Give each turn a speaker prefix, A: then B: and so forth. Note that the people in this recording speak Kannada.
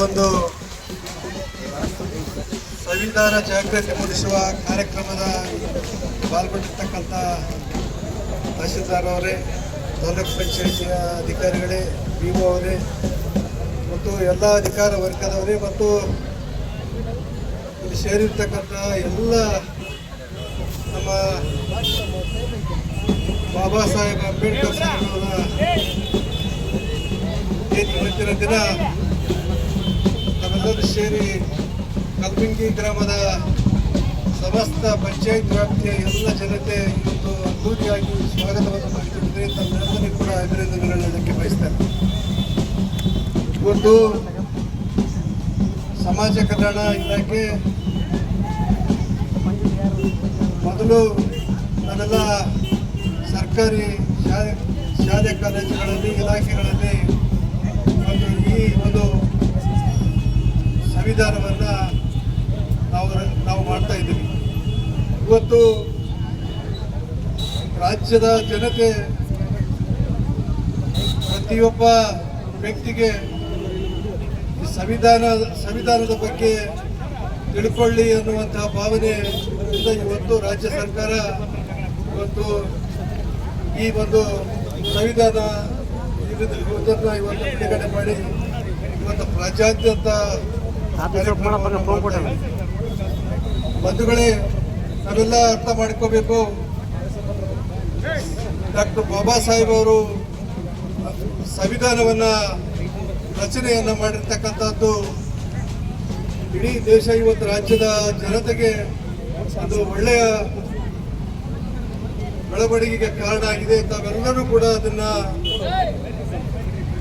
A: ಒಂದು ಸಂವಿಧಾನ ಜಾಗೃತಿ ಮೂಡಿಸುವ ಕಾರ್ಯಕ್ರಮದ ಪಾಲ್ಗೊಂಡಿರ್ತಕ್ಕಂಥ ತಹಶೀಲ್ದಾರ್ ಅವರೇ, ತಾಲೂಕು ಪಂಚಾಯಿತಿಯ ಅಧಿಕಾರಿಗಳೇ, BO ಅವರೇ ಮತ್ತು ಎಲ್ಲ ಅಧಿಕಾರ ವರ್ಗದವರೇ ಮತ್ತು ಇಲ್ಲಿ ಸೇರಿರ್ತಕ್ಕಂಥ ಎಲ್ಲ ನಮ್ಮ ಬಾಬಾ ಸಾಹೇಬ್ ಅಂಬೇಡ್ಕರ್ ಸಾಹೇಬರ ಇವತ್ತಿನ ದಿನ ನಾವೆಲ್ಲರೂ ಸೇರಿ ಕಲ್ಬಿಂಗಿ ಗ್ರಾಮದ ಸಮಸ್ತ ಪಂಚಾಯತ್ ವ್ಯಾಪ್ತಿಯ ಎಲ್ಲ ಜನತೆ ಇವತ್ತು ಅದ್ದೂರಿಯಾಗಿ ಸ್ವಾಗತವನ್ನು ಮಾಡಿಕೊಂಡಿದ್ದರೆ ತಮ್ಮೆಲ್ಲರಿಗೂ ಕೂಡ ಅಭಿನಂದನೆಗಳನ್ನು ಹೇಳಲಿಕ್ಕೆ ಬಯಸ್ತಾರೆ. ಇವತ್ತು ಸಮಾಜ ಕಲ್ಯಾಣ ಇಲಾಖೆ ಮೊದಲು ನಾವೆಲ್ಲ ಸರ್ಕಾರಿ ಶಾಲೆ ಕಾಲೇಜುಗಳಲ್ಲಿ ಇಲಾಖೆಗಳಲ್ಲಿ ಈ ಒಂದು ಸಂವಿಧಾನವನ್ನು ನಾವು ಮಾಡ್ತಾ ಇದ್ದೀವಿ. ಇವತ್ತು ರಾಜ್ಯದ ಜನತೆ ಪ್ರತಿಯೊಬ್ಬ ವ್ಯಕ್ತಿಗೆ ಈ ಸಂವಿಧಾನದ ಬಗ್ಗೆ ತಿಳ್ಕೊಳ್ಳಿ ಅನ್ನುವಂತಹ ಭಾವನೆಯಿಂದ ಇವತ್ತು ರಾಜ್ಯ ಸರ್ಕಾರ ಇವತ್ತು ಈ ಒಂದು ಸಂವಿಧಾನ ಇದನ್ನು ಇವತ್ತು ಬಿಡುಗಡೆ ಮಾಡಿ ಇವತ್ತು ರಾಜ್ಯಾದ್ಯಂತ ಬಂಧುಗಳೇ, ನಾವೆಲ್ಲ ಅರ್ಥ ಮಾಡ್ಕೋಬೇಕು. ಡಾಕ್ಟರ್ ಬಾಬಾ ಸಾಹೇಬ್ ಅವರು ಸಂವಿಧಾನವನ್ನು ರಚನೆಯನ್ನು ಮಾಡಿರ್ತಕ್ಕಂಥದ್ದು ಇಡೀ ದೇಶ ಇವತ್ತು ರಾಜ್ಯದ ಜನತೆಗೆ ಅದು ಒಳ್ಳೆಯ ಬೆಳವಣಿಗೆಗೆ ಕಾರಣ ಆಗಿದೆ. ತಾವೆಲ್ಲರೂ ಕೂಡ ಅದನ್ನು